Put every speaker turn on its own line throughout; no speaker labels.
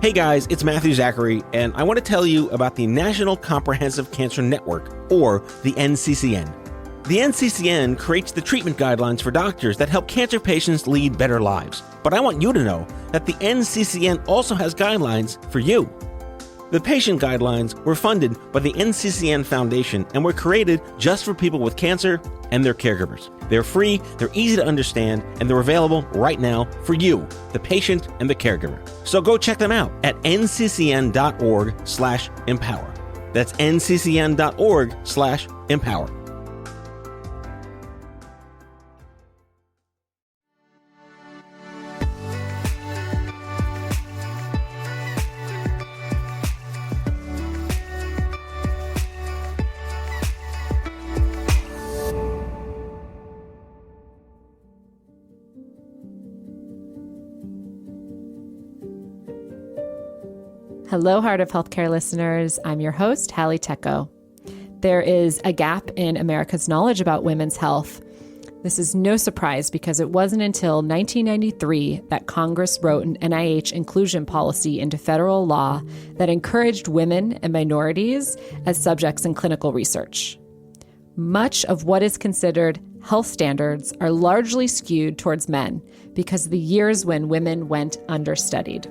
Hey guys, it's Matthew Zachary, and I want to tell you about the National Comprehensive Cancer Network, or the NCCN. The NCCN creates the treatment guidelines for doctors that help cancer patients lead better lives. But I want you to know that the NCCN also has guidelines for you. The patient guidelines were funded by the NCCN Foundation and were created just for people with cancer and their caregivers. They're free, they're easy to understand, and they're available right now for you, the patient and the caregiver. So go check them out at nccn.org/empower. That's nccn.org/empower.
Hello, Heart of Healthcare listeners. I'm your host, Hallie Tecco. There is a gap in America's knowledge about women's health. This is no surprise because it wasn't until 1993 that Congress wrote an NIH inclusion policy into federal law that encouraged women and minorities as subjects in clinical research. Much of what is considered health standards are largely skewed towards men because of the years when women went understudied.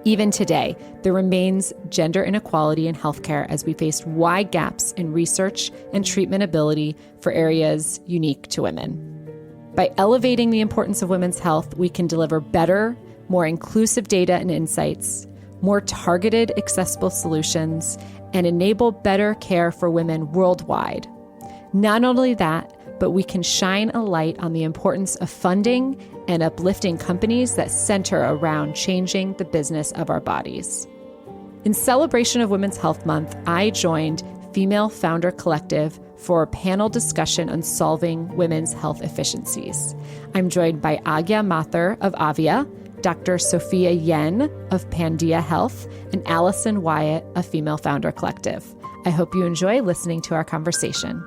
Even today, there remains gender inequality in healthcare as we face wide gaps in research and treatment ability for areas unique to women. By elevating the importance of women's health, we can deliver better, more inclusive data and insights, more targeted, accessible solutions, and enable better care for women worldwide. Not only that, but we can shine a light on the importance of funding and uplifting companies that center around changing the business of our bodies. In celebration of Women's Health Month, I joined Female Founder Collective for a panel discussion on solving women's health efficiencies. I'm joined by Aagya Marthur of Aagya, Dr. Sophia Yen of Pandia Health, and Allison Wyatt of Female Founder Collective. I hope you enjoy listening to our conversation.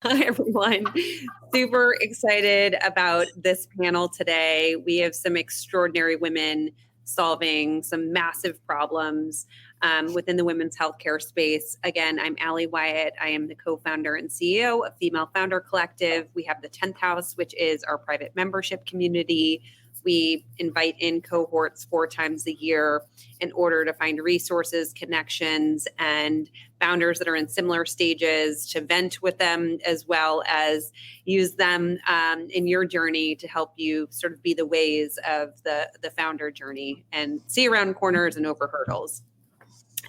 Hi, everyone. Super excited about this panel today. We have some extraordinary women solving some massive problems within the women's healthcare space. Again, I'm Allie Wyatt. I am the co-founder and CEO of Female Founder Collective. We have the 10th House, which is our private membership community. We invite in cohorts 4 times a year in order to find resources, connections, and founders that are in similar stages to vent with them, as well as use them in your journey to help you sort of be the ways of the founder journey and see around corners and over hurdles.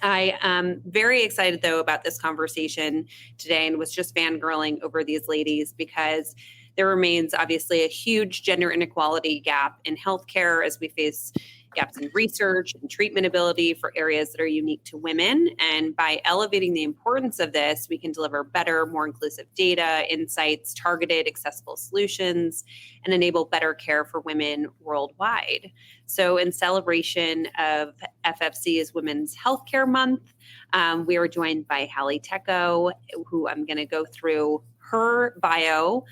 I am very excited, though, about this conversation today and was just fangirling over these ladies because there remains obviously a huge gender inequality gap in healthcare as we face gaps in research and treatment ability for areas that are unique to women. And by elevating the importance of this, we can deliver better, more inclusive data, insights, targeted, accessible solutions, and enable better care for women worldwide. So in celebration of FFC's Women's Healthcare Month, we are joined by Hallie Tecco, who I'm going to go through her bio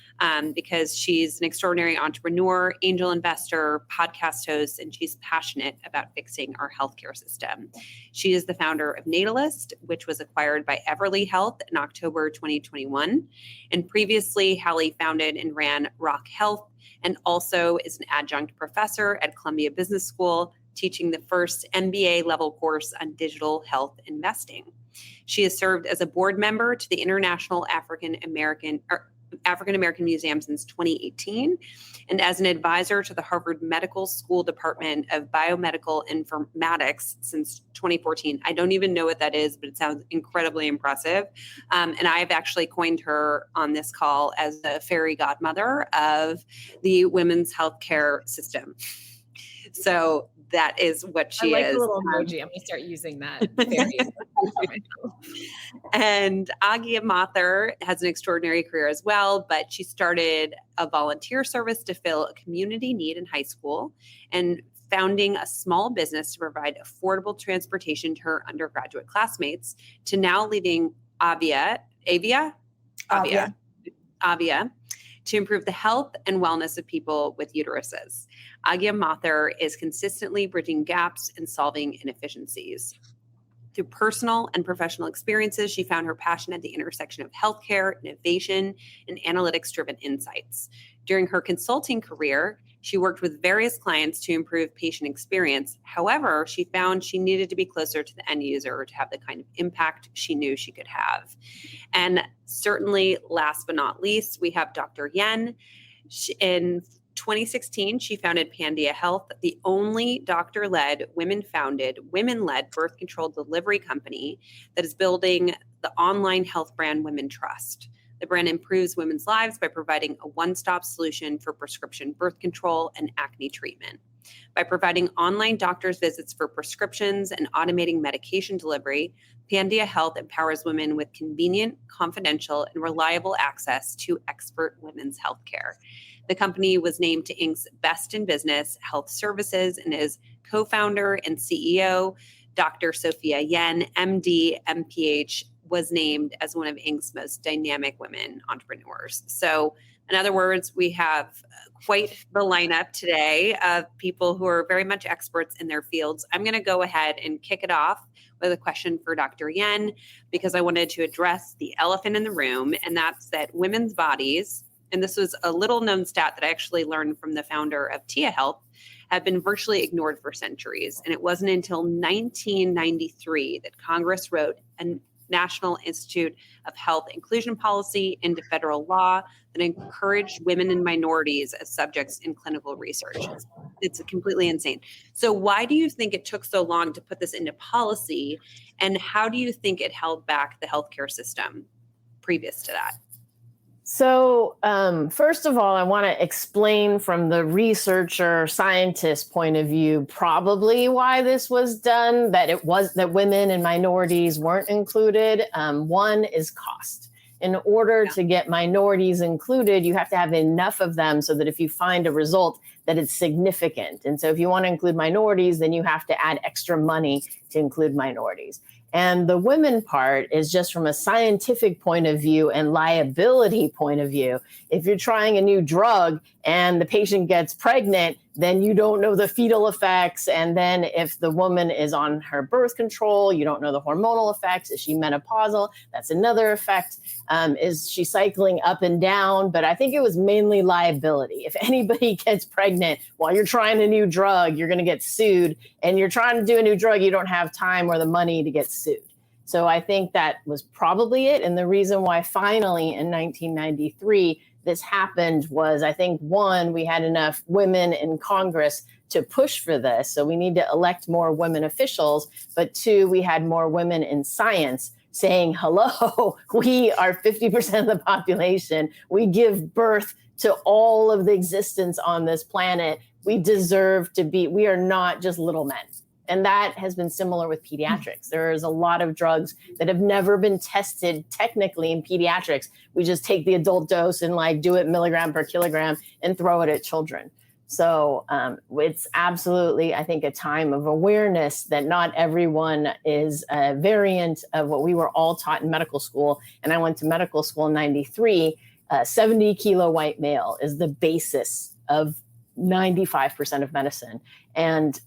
because she's an extraordinary entrepreneur, angel investor, podcast host, and she's passionate about fixing our healthcare system. She is the founder of Natalist, which was acquired by Everly Health in October 2021. And previously, Hallie founded and ran Rock Health and also is an adjunct professor at Columbia Business School, teaching the first MBA level course on digital health investing. She has served as a board member to the International African American Museum since 2018, and as an advisor to the Harvard Medical School Department of Biomedical Informatics since 2014. I don't even know what that is, but it sounds incredibly impressive. And I've actually coined her on this call as the fairy godmother of the women's healthcare system. So that is what she is.
I like the little emoji. I'm going to start using that.
And Aagya Marthur has an extraordinary career as well, but she started a volunteer service to fill a community need in high school and founding a small business to provide affordable transportation to her undergraduate classmates, to now leading Aagya to improve the health and wellness of people with uteruses. Aagya Marthur is consistently bridging gaps and solving inefficiencies. Through personal and professional experiences, she found her passion at the intersection of healthcare, innovation, and analytics-driven insights. During her consulting career, she worked with various clients to improve patient experience. However, she found she needed to be closer to the end user to have the kind of impact she knew she could have. And certainly, last but not least, we have Dr. Yen. In 2016, she founded Pandia Health, the only doctor-led, women-led birth control delivery company that is building the online health brand Women Trust. The brand improves women's lives by providing a one-stop solution for prescription birth control and acne treatment. By providing online doctor's visits for prescriptions and automating medication delivery, Pandia Health empowers women with convenient, confidential, and reliable access to expert women's healthcare. The company was named to Inc.'s Best in Business Health Services, and is co-founder and CEO, Dr. Sophia Yen, MD, MPH, was named as one of Inc.'s most dynamic women entrepreneurs. So, in other words, we have quite the lineup today of people who are very much experts in their fields. I'm going to go ahead and kick it off with a question for Dr. Yen, because I wanted to address the elephant in the room, and that's that women's bodies, and this was a little known stat that I actually learned from the founder of Tia Health, have been virtually ignored for centuries. And it wasn't until 1993 that Congress wrote a National Institute of Health inclusion policy into federal law that encouraged women and minorities as subjects in clinical research. It's completely insane. So why do you think it took so long to put this into policy? And how do you think it held back the healthcare system previous to that?
So first of all, I want to explain from the researcher scientist point of view, probably why this was done, that women and minorities weren't included. One is cost. In order to get minorities included, you have to have enough of them so that if you find a result, that it's significant. And so if you want to include minorities, then you have to add extra money to include minorities. And the women part is just from a scientific point of view and liability point of view. If you're trying a new drug and the patient gets pregnant, then you don't know the fetal effects. And then if the woman is on her birth control, you don't know the hormonal effects. Is she menopausal? That's another effect. Is she cycling up and down? But I think it was mainly liability. If anybody gets pregnant while you're trying a new drug, you're going to get sued. And you're trying to do a new drug, you don't have time or the money to get sued. So I think that was probably it. And the reason why finally in 1993 this happened was, I think, one, we had enough women in Congress to push for this. So we need to elect more women officials. But two, we had more women in science saying, hello, we are 50% of the population. We give birth to all of the existence on this planet. We deserve to be, we are not just little men. And that has been similar with pediatrics. There's a lot of drugs that have never been tested technically in pediatrics. We just take the adult dose and do it milligram per kilogram and throw it at children. So it's absolutely, I think, a time of awareness that not everyone is a variant of what we were all taught in medical school. And I went to medical school in 93. 70 kilo white male is the basis of 95% of medicine. And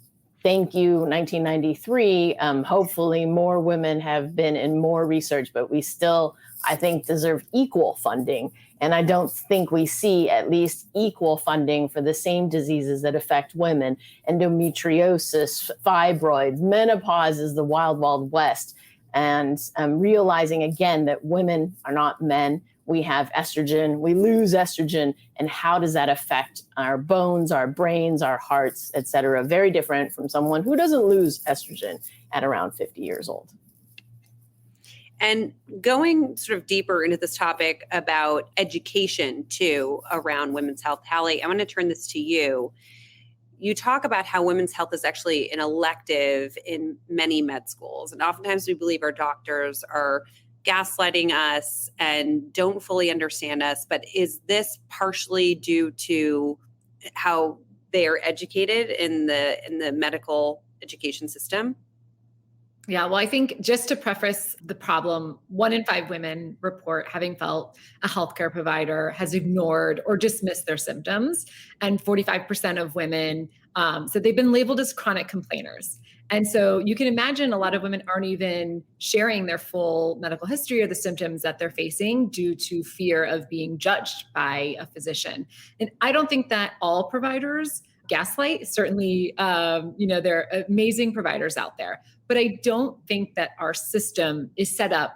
thank you, 1993. Hopefully more women have been in more research, but we still, I think, deserve equal funding. And I don't think we see at least equal funding for the same diseases that affect women: endometriosis, fibroids, menopause is the wild, wild west. And realizing again that women are not men. We have estrogen, we lose estrogen, and how does that affect our bones, our brains, our hearts, et cetera? Very different from someone who doesn't lose estrogen at around 50 years old.
And going sort of deeper into this topic about education too around women's health, Hallie, I want to turn this to you. You talk about how women's health is actually an elective in many med schools. And oftentimes we believe our doctors are gaslighting us and don't fully understand us. But is this partially due to how they are educated in the medical education system?
Yeah, well, I think just to preface the problem, 1 in 5 women report having felt a healthcare provider has ignored or dismissed their symptoms. And 45% of women said they've been labeled as chronic complainers. And so you can imagine a lot of women aren't even sharing their full medical history or the symptoms that they're facing due to fear of being judged by a physician. And I don't think that all providers gaslight. Certainly, there are amazing providers out there. But I don't think that our system is set up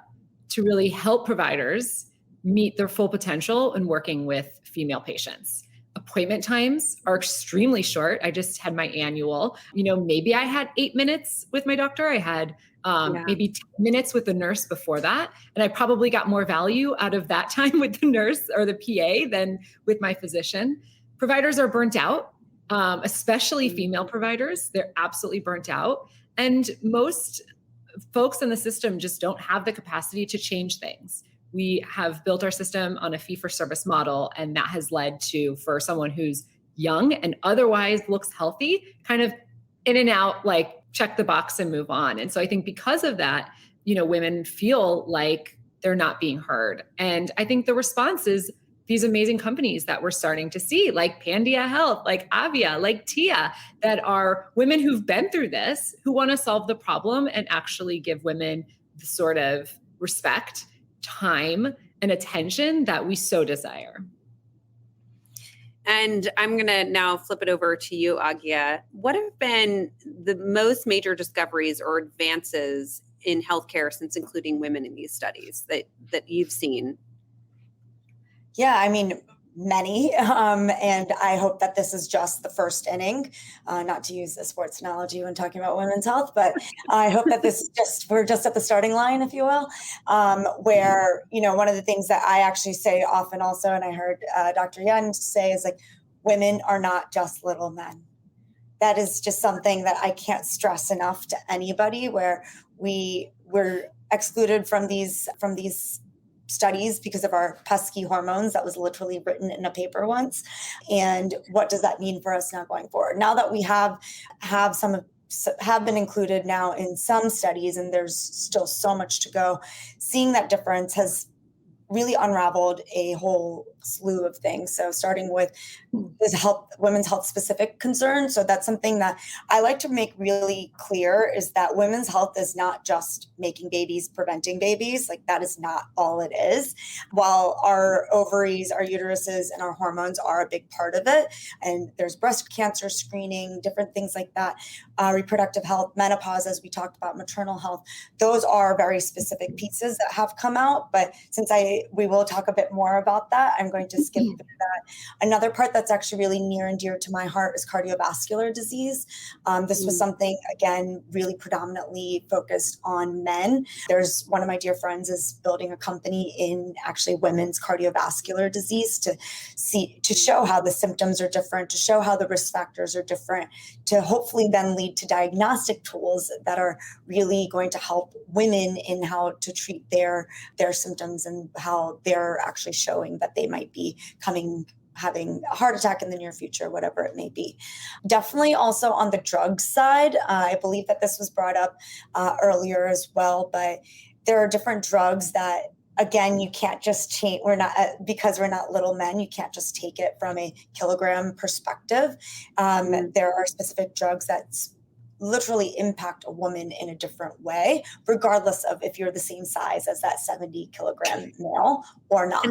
to really help providers meet their full potential in working with female patients. Appointment times are extremely short. I just had my annual, maybe I had 8 minutes with my doctor. I had maybe 10 minutes with the nurse before that. And I probably got more value out of that time with the nurse or the PA than with my physician. Providers are burnt out, especially female providers. They're absolutely burnt out. And most folks in the system just don't have the capacity to change things. We have built our system on a fee-for-service model, and that has led to, for someone who's young and otherwise looks healthy, kind of in and out, like check the box and move on. And so I think because of that, women feel like they're not being heard. And I think the response is these amazing companies that we're starting to see, like Pandia Health, like Aagya, like Tia, that are women who've been through this, who want to solve the problem and actually give women the sort of respect, time, and attention that we so desire.
And I'm going to now flip it over to you, Aagya. What have been the most major discoveries or advances in healthcare since including women in these studies that you've seen?
Yeah, I mean, many. And I hope that this is just the first inning, not to use a sports analogy when talking about women's health, but I hope that this is we're just at the starting line, if you will, where, one of the things that I actually say often also, and I heard Dr. Yen say, is like, women are not just little men. That is just something that I can't stress enough to anybody, where we're excluded from these studies because of our pesky hormones. That was literally written in a paper once. And what does that mean for us now going forward? Now that we have been included now in some studies, and there's still so much to go, seeing that difference has really unraveled a whole slew of things. So starting with this women's health specific concerns. So that's something that I like to make really clear, is that women's health is not just making babies, preventing babies. Like, that is not all it is. While our ovaries, our uteruses, and our hormones are a big part of it, and there's breast cancer screening, different things like that, reproductive health, menopause, as we talked about, maternal health, those are very specific pieces that have come out. But since we will talk a bit more about that, I'm going to skip through that. Another part that's actually really near and dear to my heart is cardiovascular disease. This was something, again, really predominantly focused on men. There's one of my dear friends is building a company in actually women's cardiovascular disease to show how the symptoms are different, to show how the risk factors are different, to hopefully then lead to diagnostic tools that are really going to help women in how to treat their symptoms and how they're actually showing that they might be having a heart attack in the near future, whatever it may be. Definitely also on the drug side, I believe that this was brought up earlier as well, but there are different drugs that, again, you can't just change. Because we're not little men, you can't just take it from a kilogram perspective. There are specific drugs that literally impact a woman in a different way, regardless of if you're the same size as that 70 kilogram male or not.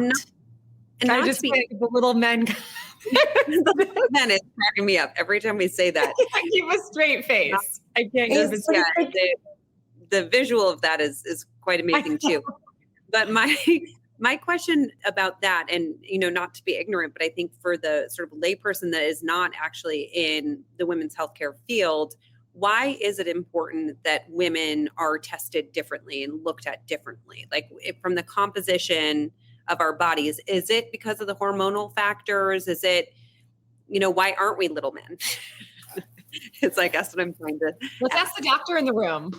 And
I just think the little men.
The men is cracking me up every time we say that.
I keep a straight face. I can't keep a straight face.
The visual of that is quite amazing too. But my question about that, and not to be ignorant, but I think for the sort of layperson that is not actually in the women's healthcare field, why is it important that women are tested differently and looked at differently? Like, from the composition of our bodies, is it because of the hormonal factors? Is it, why aren't we little men? It's, I guess, what I'm trying to
Let's ask the doctor in the room.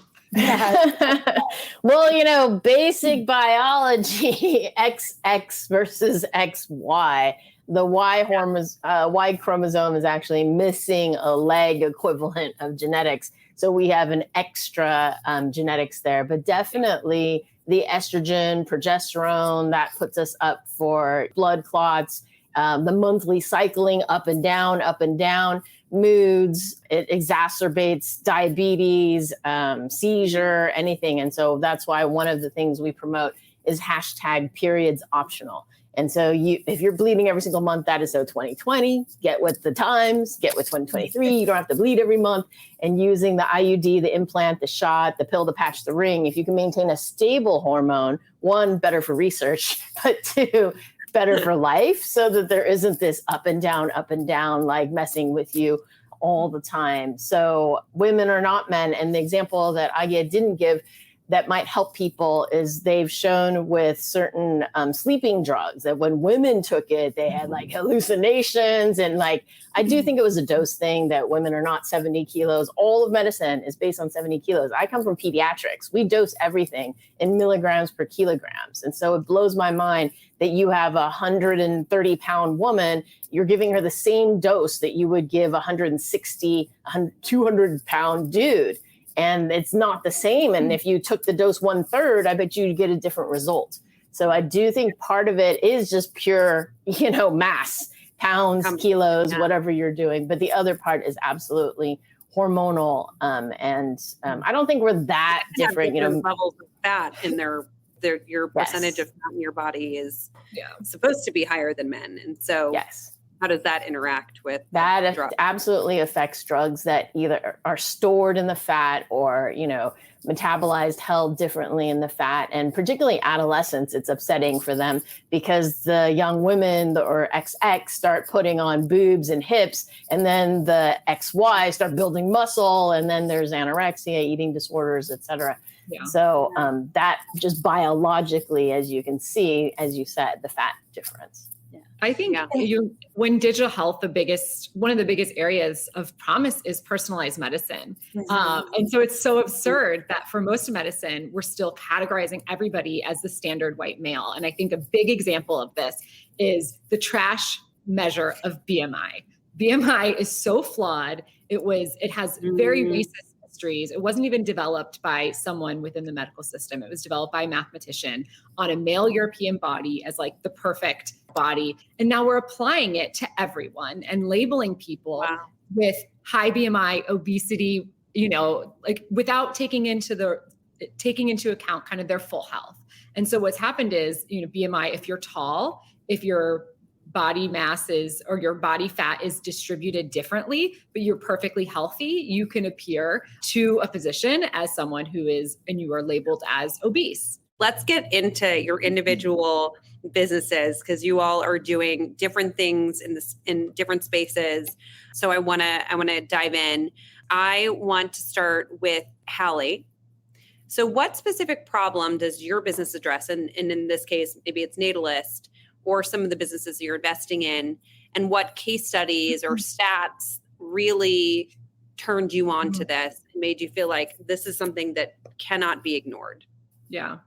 Well, basic biology, XX versus XY. The Y chromosome is actually missing a leg equivalent of genetics. So we have an extra genetics there, but definitely the estrogen, progesterone, that puts us up for blood clots, the monthly cycling up and down, moods, it exacerbates diabetes, seizure, anything. And so that's why one of the things we promote is #periods optional. And so if you're bleeding every single month, that is so 2020, get with the times, get with 2023. You don't have to bleed every month. And using the IUD, the implant, the shot, the pill, the patch, the ring, if you can maintain a stable hormone, one, better for research, but two, better for life, so that there isn't this up and down, like messing with you all the time. So women are not men. And the example that Aagya didn't give that might help people is they've shown with certain sleeping drugs that when women took it, they had like hallucinations. And like, I do think it was a dose thing, that women are not 70 kilos. All of medicine is based on 70 kilos. I come from pediatrics. We dose everything in milligrams per kilograms. And so it blows my mind that you have a 130-pound woman, you're giving her the same dose that you would give a 160, 200-pound dude. And it's not the same. And if you took the dose 1/3, I bet you'd get a different result. So I do think part of it is just pure, mass, pounds, kilos, whatever you're doing. But the other part is absolutely hormonal. I don't think we're that different.
Levels of fat in your percentage of fat in your body is supposed to be higher than men. And so how does that interact with
that? Absolutely affects drugs that either are stored in the fat or, metabolized, held differently in the fat. And particularly adolescents, it's upsetting for them because the young women or XX start putting on boobs and hips, and then the XY start building muscle. And then there's anorexia, eating disorders, et cetera. Yeah. So that just biologically, as you can see, as you said, the fat difference.
I think when digital health, one of the biggest areas of promise is personalized medicine. And so it's so absurd that for most of medicine, we're still categorizing everybody as the standard white male. And I think a big example of this is the trash measure of BMI. BMI is so flawed. It has very racist histories. It wasn't even developed by someone within the medical system. It was developed by a mathematician on a male European body as like the perfect body. And now we're applying it to everyone and labeling people with high BMI, obesity, without taking into account kind of their full health. And so what's happened is, BMI, if you're tall, if your body mass or your body fat is distributed differently, but you're perfectly healthy, you can appear to a physician as someone and you are labeled as obese.
Let's get into your individual businesses, because you all are doing different things in different spaces. So I want to dive in. I want to start with Hallie. So what specific problem does your business address? And in this case, maybe it's Natalist or some of the businesses you're investing in, and what case studies or stats really turned you on to this and made you feel like this is something that cannot be ignored?
Yeah.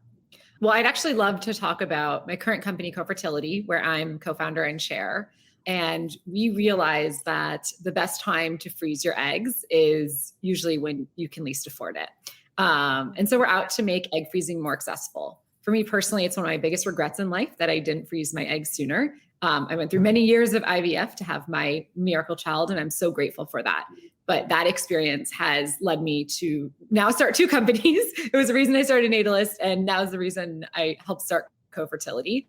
Well, I'd actually love to talk about my current company, Co-Fertility, where I'm co-founder and chair. And we realize that the best time to freeze your eggs is usually when you can least afford it. And so we're out to make egg freezing more accessible. For me personally, it's one of my biggest regrets in life that I didn't freeze my eggs sooner. I went through many years of IVF to have my miracle child, and I'm so grateful for that. But that experience has led me to now start 2 companies. It was the reason I started Natalist, and now is the reason I helped start Co-Fertility.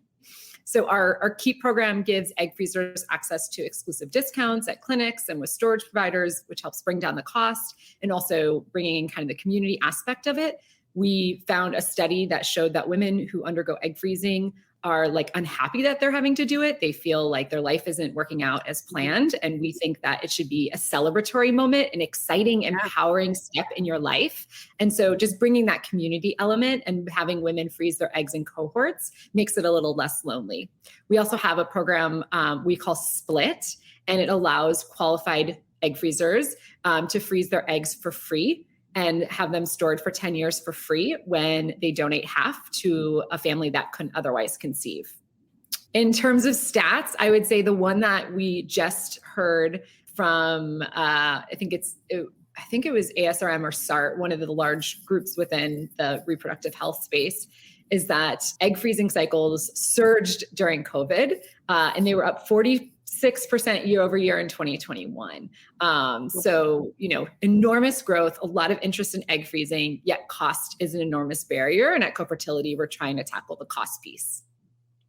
So our KEEP program gives egg freezers access to exclusive discounts at clinics and with storage providers, which helps bring down the cost and also bringing in kind of the community aspect of it. We found a study that showed that women who undergo egg freezing are like unhappy that they're having to do it. They feel like their life isn't working out as planned. And we think that it should be a celebratory moment, an exciting, empowering step in your life. And so just bringing that community element and having women freeze their eggs in cohorts makes it a little less lonely. We also have a program we call Split, and it allows qualified egg freezers to freeze their eggs for free and have them stored for 10 years for free when they donate half to a family that couldn't otherwise conceive. In terms of stats, I would say the one that we just heard from, I think it was ASRM or SART, one of the large groups within the reproductive health space, is that egg freezing cycles surged during COVID, and they were up 46% year over year in 2021. So, enormous growth, a lot of interest in egg freezing, yet cost is an enormous barrier. And at Co-Fertility, we're trying to tackle the cost piece.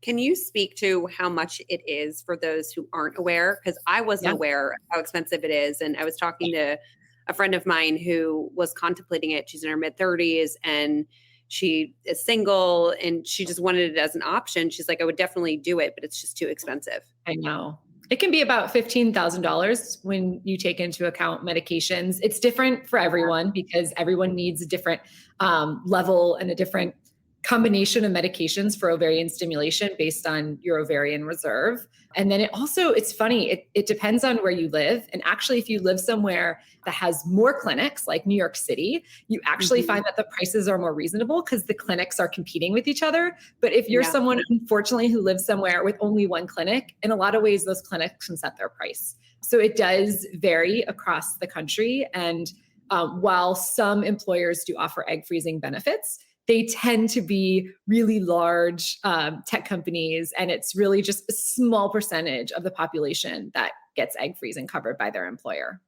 Can you speak to how much it is for those who aren't aware? Because I wasn't aware of how expensive it is. And I was talking to a friend of mine who was contemplating it. She's in her mid-30s and she is single and she just wanted it as an option. She's like, I would definitely do it, but it's just too expensive.
I know. It can be about $15,000 when you take into account medications. It's different for everyone because everyone needs a different level and a different combination of medications for ovarian stimulation based on your ovarian reserve. And then it's funny, it depends on where you live. And actually, if you live somewhere that has more clinics like New York City, you actually find that the prices are more reasonable because the clinics are competing with each other. But if you're someone, unfortunately, who lives somewhere with only one clinic, in a lot of ways, those clinics can set their price. So it does vary across the country. And while some employers do offer egg freezing benefits, they tend to be really large tech companies, and it's really just a small percentage of the population that gets egg freezing covered by their employer.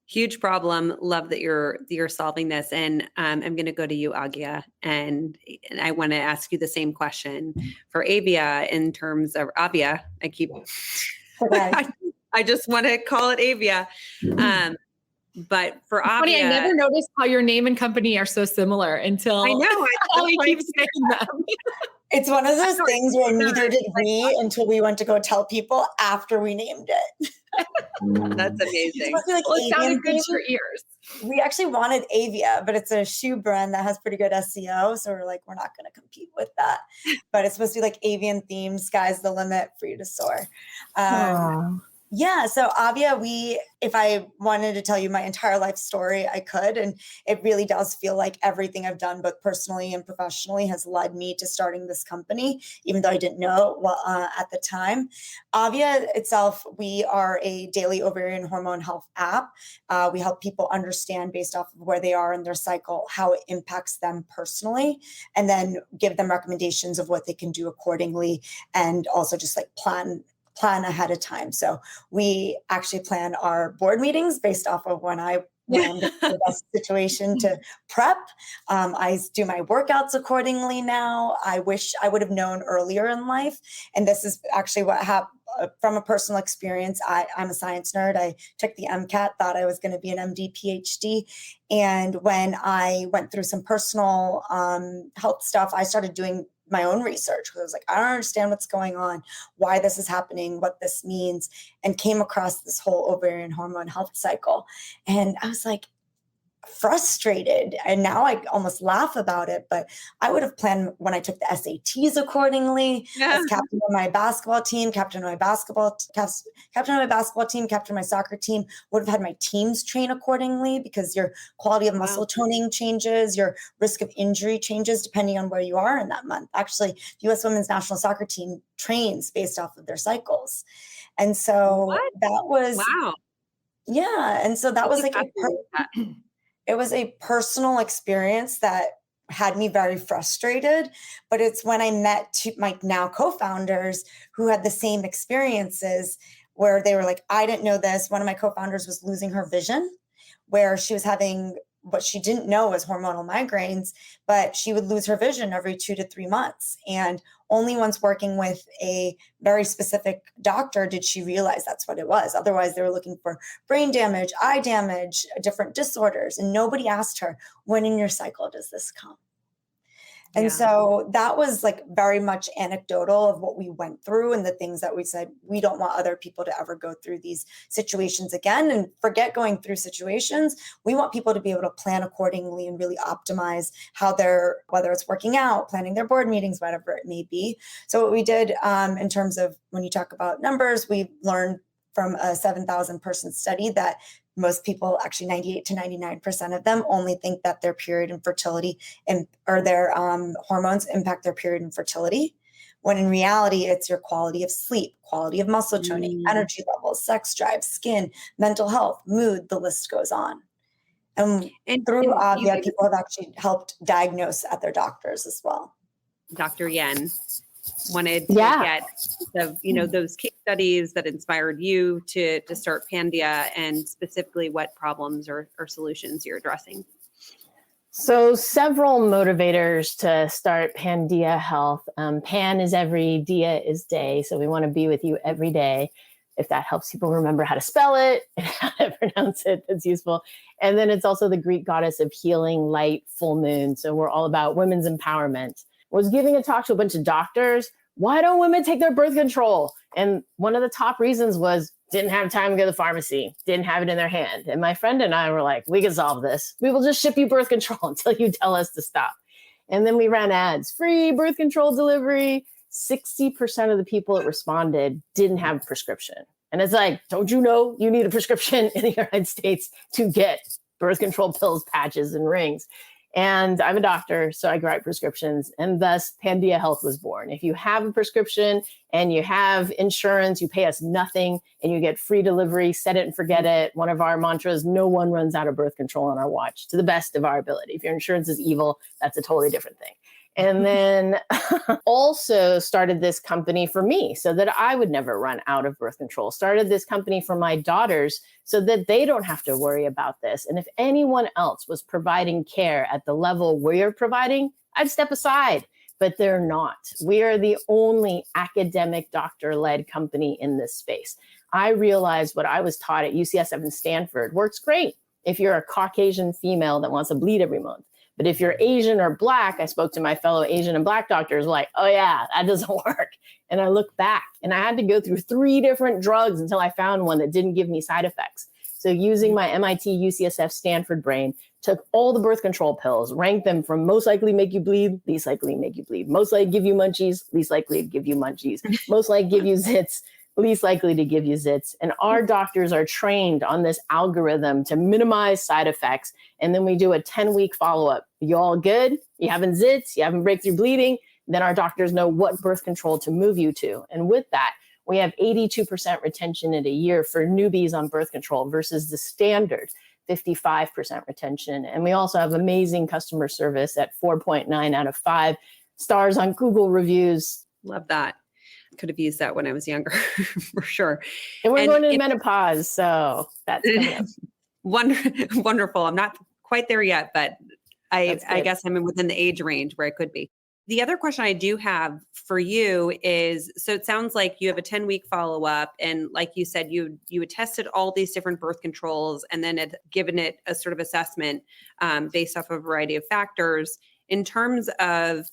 Huge problem. Love that you're solving this. And I'm going to go to you, Aagya, and I want to ask you the same question for Aagya in terms of Aagya. I just want to call it Aagya. But for Aagya,
funny, I never noticed how your name and company are so similar until
I know.
Holly keeps saying that.
It's one of those things where neither did we until we went to go tell people after we named it.
That's amazing.
It sounded good to your ears.
We actually wanted Aagya, but it's a shoe brand that has pretty good SEO. So we're like, we're not going to compete with that. But it's supposed to be like avian themed, sky's the limit for you to soar. Yeah. So Aagya, if I wanted to tell you my entire life story, I could. And it really does feel like everything I've done, both personally and professionally, has led me to starting this company, even though I didn't know at the time. Aagya itself, we are a daily ovarian hormone health app. We help people understand based off of where they are in their cycle, how it impacts them personally, and then give them recommendations of what they can do accordingly. And also just like plan ahead of time. So we actually plan our board meetings based off of when I'm in the best situation to prep. I do my workouts accordingly now. I wish I would have known earlier in life. And this is actually what happened from a personal experience. I'm a science nerd. I took the MCAT, thought I was going to be an MD, PhD. And when I went through some personal health stuff, I started doing my own research because I was like, I don't understand what's going on, why this is happening, what this means, and came across this whole ovarian hormone health cycle. And I was like, frustrated. And now I almost laugh about it, but I would have planned when I took the SATs accordingly, as captain of my basketball team, captain of my soccer team, would have had my teams train accordingly because your quality of muscle toning changes, your risk of injury changes depending on where you are in that month. Actually, the U.S. women's national soccer team trains based off of their cycles. And so that was, and so that was like it was a personal experience that had me very frustrated, but it's when I met my now co-founders who had the same experiences where they were like, I didn't know this. One of my co-founders was losing her vision, where she was having what she didn't know was hormonal migraines, but she would lose her vision every 2 to 3 months. And only once working with a very specific doctor did she realize that's what it was. Otherwise, they were looking for brain damage, eye damage, different disorders. And nobody asked her, when in your cycle does this come? And so that was like very much anecdotal of what we went through and the things that we said, we don't want other people to ever go through these situations again. And forget going through situations. We want people to be able to plan accordingly and really optimize how whether it's working out, planning their board meetings, whatever it may be. So what we did in terms of when you talk about numbers, we learned from a 7,000 person study that most people, actually 98 to 99% of them, only think that their period and fertility or their hormones impact their period and fertility, when in reality, it's your quality of sleep, quality of muscle toning, energy levels, sex drive, skin, mental health, mood, the list goes on. And through Aagya, people have actually helped diagnose at their doctors as well.
Dr. Yen wanted to get those case studies that inspired you to start Pandia, and specifically what problems or solutions you're addressing.
So several motivators to start Pandia Health. Pan is every, Dia is day. So we want to be with you every day. If that helps people remember how to spell it and how to pronounce it, that's useful. And then it's also the Greek goddess of healing, light, full moon. So we're all about women's empowerment. I was giving a talk to a bunch of doctors. Why don't women take their birth control? And one of the top reasons was didn't have time to go to the pharmacy, didn't have it in their hand. And my friend and I were like, we can solve this. We will just ship you birth control until you tell us to stop. And then we ran ads, free birth control delivery. 60% of the people that responded didn't have a prescription. And it's like, don't you know you need a prescription in the United States to get birth control pills, patches, and rings? And I'm a doctor, so I write prescriptions, and thus Pandia Health was born. If you have a prescription and you have insurance, you pay us nothing and you get free delivery, set it and forget it. One of our mantras, no one runs out of birth control on our watch, to the best of our ability. If your insurance is evil, that's a totally different thing. And then also started this company for me so that I would never run out of birth control. Started this company for my daughters so that they don't have to worry about this. And if anyone else was providing care at the level we're providing, I'd step aside, but they're not. We are the only academic doctor-led company in this space. I realized what I was taught at UCSF and Stanford works great if you're a Caucasian female that wants to bleed every month. But if you're Asian or Black, I spoke to my fellow Asian and Black doctors like, oh yeah, that doesn't work. And I look back and I had to go through 3 different drugs until I found one that didn't give me side effects. So using my MIT, UCSF, Stanford brain, took all the birth control pills, ranked them from most likely make you bleed, least likely make you bleed, most likely give you munchies, least likely to give you munchies, most likely give you zits, least likely to give you zits. And our doctors are trained on this algorithm to minimize side effects. And then we do a 10-week follow-up. You all good? You having zits? You having breakthrough bleeding? Then our doctors know what birth control to move you to. And with that, we have 82% retention in a year for newbies on birth control versus the standard 55% retention. And we also have amazing customer service at 4.9 out of 5 stars on Google reviews.
Love that. Could have used that when I was younger, for sure.
And we're going into menopause, so that's coming up.
Wonderful. I'm not quite there yet, but I guess I'm within the age range where I could be. The other question I do have for you is, so it sounds like you have a 10-week follow-up, and like you said, you had tested all these different birth controls and then had given it a sort of assessment based off of a variety of factors. In terms of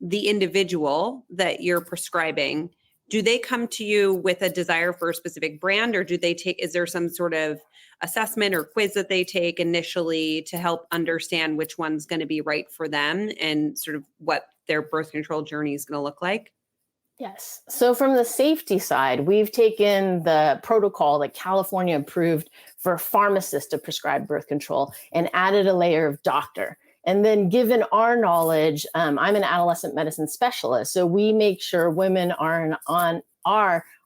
the individual that you're prescribing, do they come to you with a desire for a specific brand, or is there some sort of assessment or quiz that they take initially to help understand which one's going to be right for them and sort of what their birth control journey is going to look like?
Yes. So from the safety side, we've taken the protocol that California approved for pharmacists to prescribe birth control and added a layer of doctor. And then given our knowledge, I'm an adolescent medicine specialist. So we make sure women are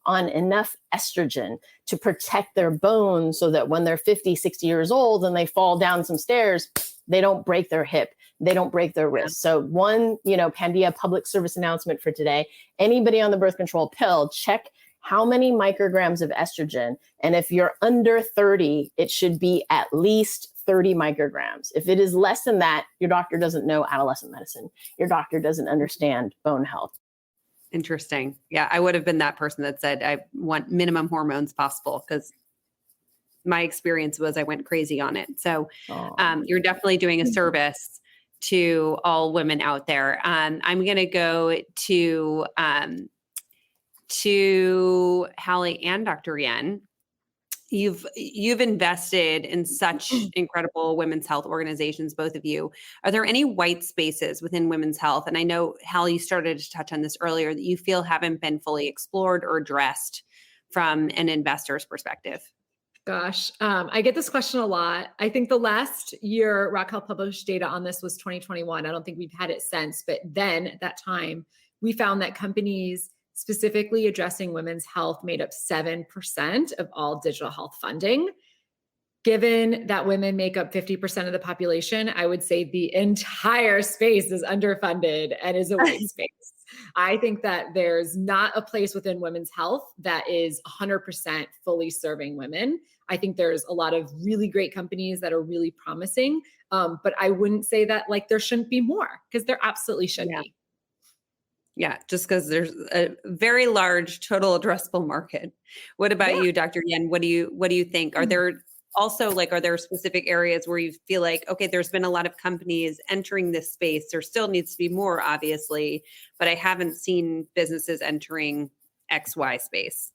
on enough estrogen to protect their bones so that when they're 50, 60 years old and they fall down some stairs, they don't break their hip, they don't break their wrist. So one, Pandia public service announcement for today, anybody on the birth control pill, check how many micrograms of estrogen. And if you're under 30, it should be at least 30 micrograms. If it is less than that, your doctor doesn't know adolescent medicine. Your doctor doesn't understand bone health.
Interesting. Yeah, I would have been that person that said, I want minimum hormones possible, because my experience was I went crazy on it. So you're definitely doing a service to all women out there. I'm going to go to Hallie and Dr. Yen. You've invested in such incredible women's health organizations, both of you. Are there any white spaces within women's health? And I know, Hallie, you started to touch on this earlier, that you feel haven't been fully explored or addressed from an investor's perspective.
Gosh, I get this question a lot. I think the last year Rock Health published data on this was 2021. I don't think we've had it since, but then at that time, we found that companies specifically addressing women's health made up 7% of all digital health funding. Given that women make up 50% of the population, I would say the entire space is underfunded and is a white space. I think that there's not a place within women's health that is 100% fully serving women. I think there's a lot of really great companies that are really promising, but I wouldn't say that like there shouldn't be more, because there absolutely should be.
Yeah, just because there's a very large total addressable market. What about you, Dr. Yen? What do you think? Are there also are there specific areas where you feel like, okay, there's been a lot of companies entering this space. There still needs to be more, obviously, but I haven't seen businesses entering XY space.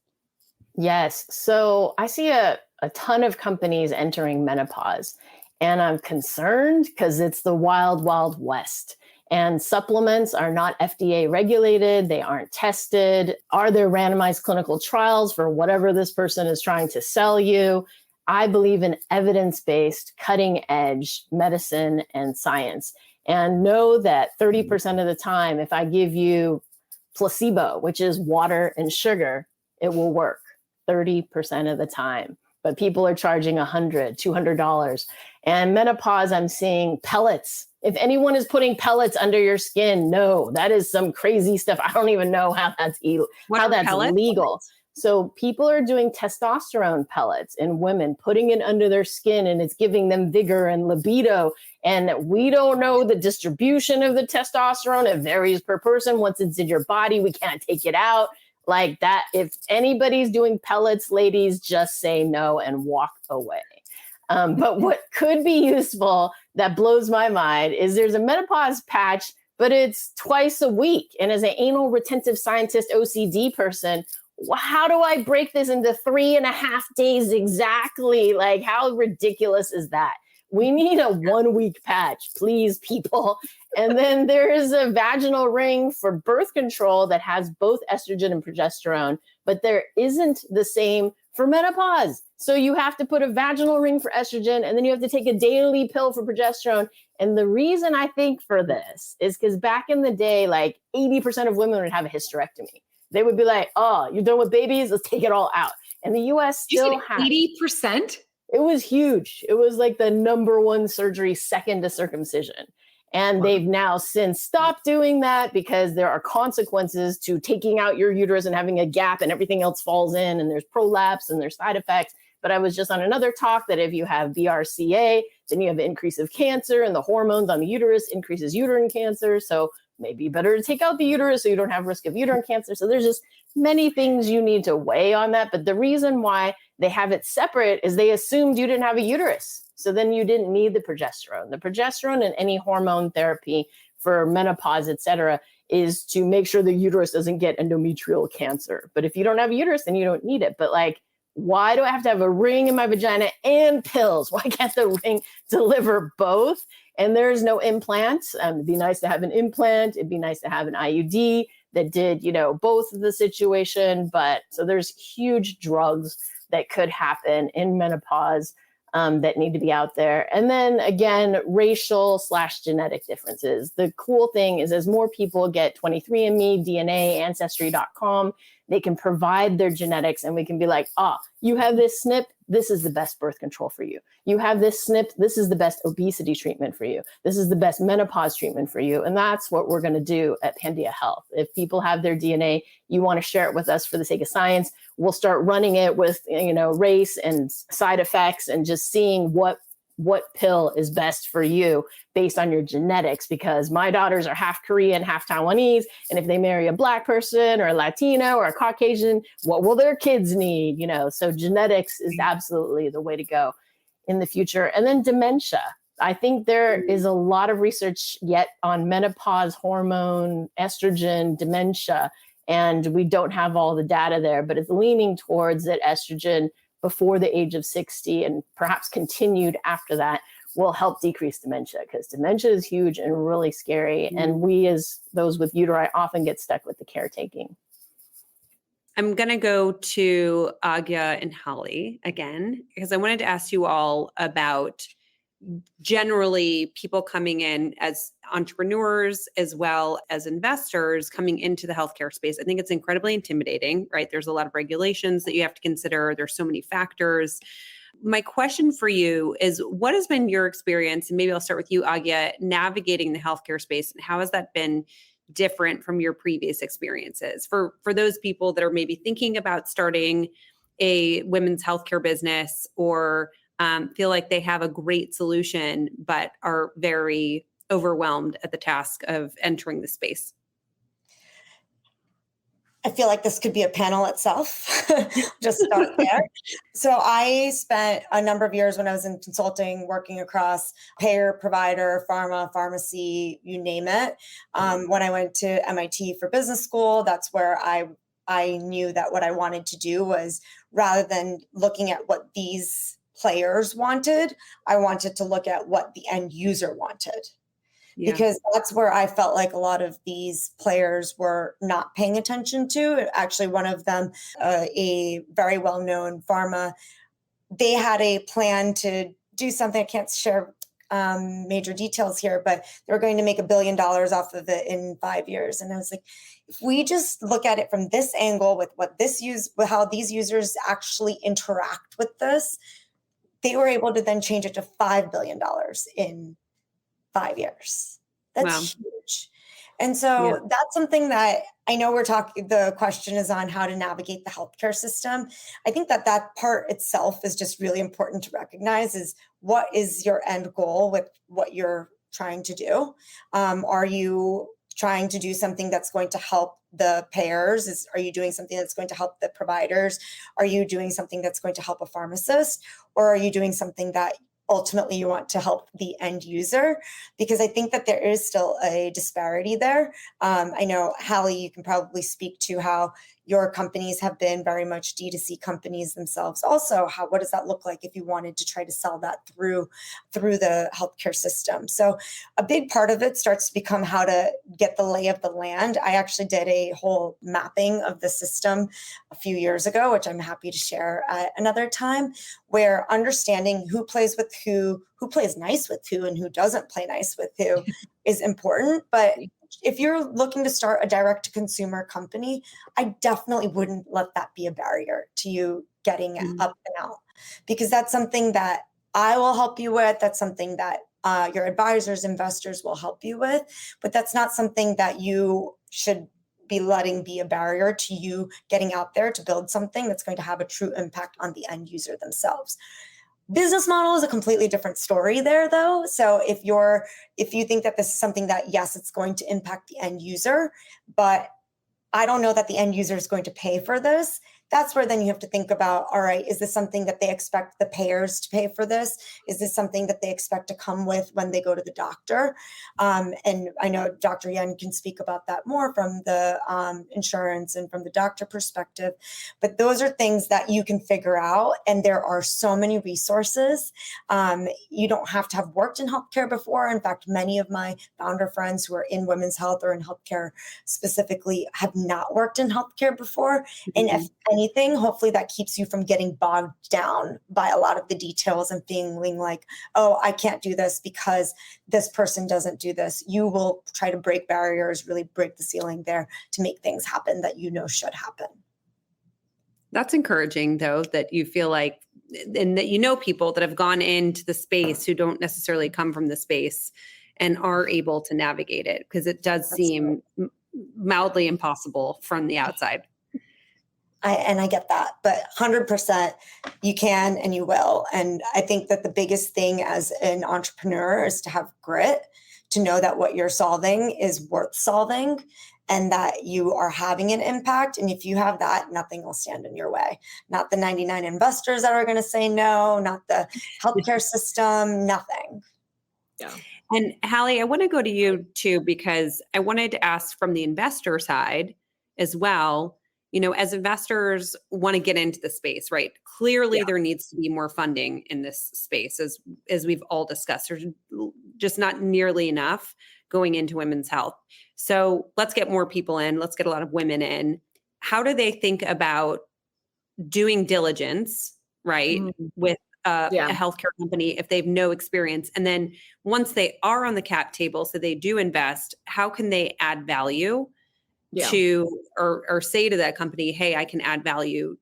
Yes. So I see a ton of companies entering menopause, and I'm concerned because it's the wild, wild west. And supplements are not FDA regulated. They aren't tested. Are there randomized clinical trials for whatever this person is trying to sell you? I believe in evidence-based, cutting-edge medicine and science, and know that 30% of the time, if I give you placebo, which is water and sugar, it will work 30% of the time. But people are charging $100, $200. And menopause, I'm seeing pellets. If anyone is putting pellets under your skin, no, that is some crazy stuff. I don't even know how that's legal. So people are doing testosterone pellets in women, putting it under their skin, and it's giving them vigor and libido. And we don't know the distribution of the testosterone. It varies per person. Once it's in your body, we can't take it out. Like that, if anybody's doing pellets, ladies, just say no and walk away. But what could be useful that blows my mind is there's a menopause patch, but it's twice a week. And as an anal retentive scientist, OCD person, how do I break this into 3.5 days exactly? Like, how ridiculous is that? We need a 1-week patch, please, people. And then there is a vaginal ring for birth control that has both estrogen and progesterone, but there isn't the same for menopause. So you have to put a vaginal ring for estrogen, and then you have to take a daily pill for progesterone. And the reason I think for this is because back in the day, like 80% of women would have a hysterectomy. They would be like, oh, you're done with babies? Let's take it all out. And the US still has
80%?
It was huge. It was like the number one surgery second to circumcision. And they've now since stopped doing that because there are consequences to taking out your uterus and having a gap and everything else falls in, and there's prolapse and there's side effects. But I was just on another talk that if you have BRCA, then you have an increase of cancer, and the hormones on the uterus increases uterine cancer. So maybe better to take out the uterus so you don't have risk of uterine cancer. So there's just many things you need to weigh on that. But the reason why they have it separate is they assumed you didn't have a uterus. So then you didn't need the progesterone. The progesterone and any hormone therapy for menopause, et cetera, is to make sure the uterus doesn't get endometrial cancer. But if you don't have a uterus, then you don't need it. But like, why do I have to have a ring in my vagina and pills? Why can't the ring deliver both? And there's no implants. It'd be nice to have an implant. It'd be nice to have an IUD that did, both of the situation. But so there's huge drugs that could happen in menopause that need to be out there. And then again, racial/genetic differences. The cool thing is as more people get 23andMe, DNA, Ancestry.com, they can provide their genetics and we can be like, you have this SNP, this is the best birth control for you. You have this SNP, this is the best obesity treatment for you. This is the best menopause treatment for you. And that's what we're going to do at Pandia Health. If people have their DNA, you want to share it with us for the sake of science, we'll start running it with, race and side effects and just seeing what pill is best for you based on your genetics, because my daughters are half Korean, half Taiwanese. And if they marry a Black person or a Latino or a Caucasian, what will their kids need? So genetics is absolutely the way to go in the future. And then dementia. I think there is a lot of research yet on menopause, hormone, estrogen, dementia, and we don't have all the data there, but it's leaning towards that estrogen before the age of 60 and perhaps continued after that will help decrease dementia, because dementia is huge and really scary. Mm-hmm. And we as those with uteri often get stuck with the caretaking.
I'm going to go to Aagya and Holly again, because I wanted to ask you all about generally people coming in as entrepreneurs as well as investors coming into the healthcare space, I think it's incredibly intimidating, right? There's a lot of regulations that you have to consider. There's so many factors. My question for you is, what has been your experience? And maybe I'll start with you, Aagya, navigating the healthcare space, and how has that been different from your previous experiences? For those people that are maybe thinking about starting a women's healthcare business, or feel like they have a great solution, but are very overwhelmed at the task of entering the space.
I feel like this could be a panel itself. Just start there. So I spent a number of years when I was in consulting, working across payer, provider, pharma, pharmacy, you name it. When I went to MIT for business school, that's where I knew that what I wanted to do was, rather than looking at what these players wanted, I wanted to look at what the end user wanted. Yeah. Because that's where I felt like a lot of these players were not paying attention to. Actually, one of them, a very well-known pharma, they had a plan to do something. I can't share major details here, but they were going to make $1 billion off of it in 5 years. And I was like, if we just look at it from this angle, with with how these users actually interact with this, they were able to then change it to $5 billion in 5 years. That's huge. And so that's something that I know the question is on how to navigate the healthcare system. I think that part itself is just really important to recognize, is what is your end goal with what you're trying to do? Are you trying to do something that's going to help the payers? Are you doing something that's going to help the providers? Are you doing something that's going to help a pharmacist? Or are you doing something that ultimately you want to help the end user? Because I think that there is still a disparity there. I know, Hallie, you can probably speak to how your companies have been very much D2C companies themselves. Also, what does that look like if you wanted to try to sell that through the healthcare system? So a big part of it starts to become how to get the lay of the land. I actually did a whole mapping of the system a few years ago, which I'm happy to share at another time, where understanding who plays with who plays nice with who, and who doesn't play nice with who is important. But if you're looking to start a direct-to-consumer company, I definitely wouldn't let that be a barrier to you getting up and out, because that's something that I will help you with. That's something that your advisors, investors will help you with, but that's not something that you should be letting be a barrier to you getting out there to build something that's going to have a true impact on the end user themselves. Business model is a completely different story there, though. So if you think that this is something that, yes, it's going to impact the end user, but I don't know that the end user is going to pay for this, that's where then you have to think about, all right, is this something that they expect the payers to pay for this? Is this something that they expect to come with when they go to the doctor? And I know Dr. Yen can speak about that more from the insurance and from the doctor perspective, but those are things that you can figure out. And there are so many resources. You don't have to have worked in healthcare before. In fact, many of my founder friends who are in women's health or in healthcare specifically have not worked in healthcare before. And if anything, hopefully that keeps you from getting bogged down by a lot of the details and feeling like, oh, I can't do this because this person doesn't do this. You will try to break barriers, really break the ceiling there to make things happen that you know should happen.
That's encouraging, though, that you feel like, and that you know people that have gone into the space who don't necessarily come from the space and are able to navigate it, because it does seem mildly impossible from the outside.
I get that, but 100% you can and you will. And I think that the biggest thing as an entrepreneur is to have grit, to know that what you're solving is worth solving and that you are having an impact. And if you have that, nothing will stand in your way. Not the 99 investors that are going to say no, not the healthcare system, nothing.
Yeah. And Hallie, I want to go to you too, because I wanted to ask from the investor side as well. You know, as investors want to get into the space, right? Clearly, there needs to be more funding in this space, as we've all discussed. There's just not nearly enough going into women's health. So let's get more people in. Let's get a lot of women in. How do they think about doing diligence, right, with a healthcare company if they have no experience? And then once they are on the cap table, so they do invest, how can they add value to, or say to that company, hey, I can add value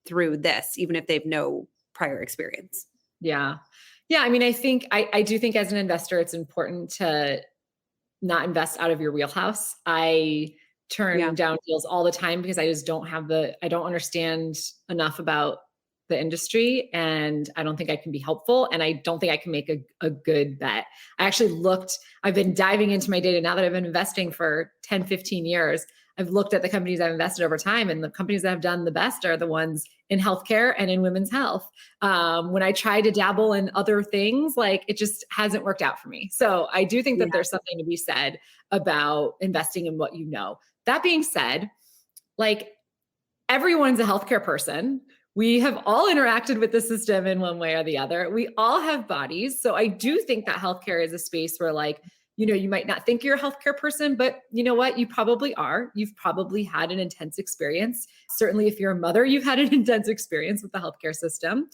through this, even if they have no prior experience?
Yeah. I mean, I do think as an investor, it's important to not invest out of your wheelhouse. I turn down deals all the time because I just don't I don't understand enough about the industry, and I don't think I can be helpful, and I don't think I can make a good bet. I've been diving into my data now that I've been investing for 10, 15 years. I've looked at the companies I've invested over time, and the companies that have done the best are the ones in healthcare and in women's health. When I try to dabble in other things, like, it just hasn't worked out for me. So I do think that there's something to be said about investing in what you know. That being said, like, everyone's a healthcare person. We have all interacted with the system in one way or the other. We all have bodies. So I do think that healthcare is a space where, like, you might not think you're a healthcare person, but you know what? You probably are. You've probably had an intense experience. Certainly, if you're a mother, you've had an intense experience with the healthcare system.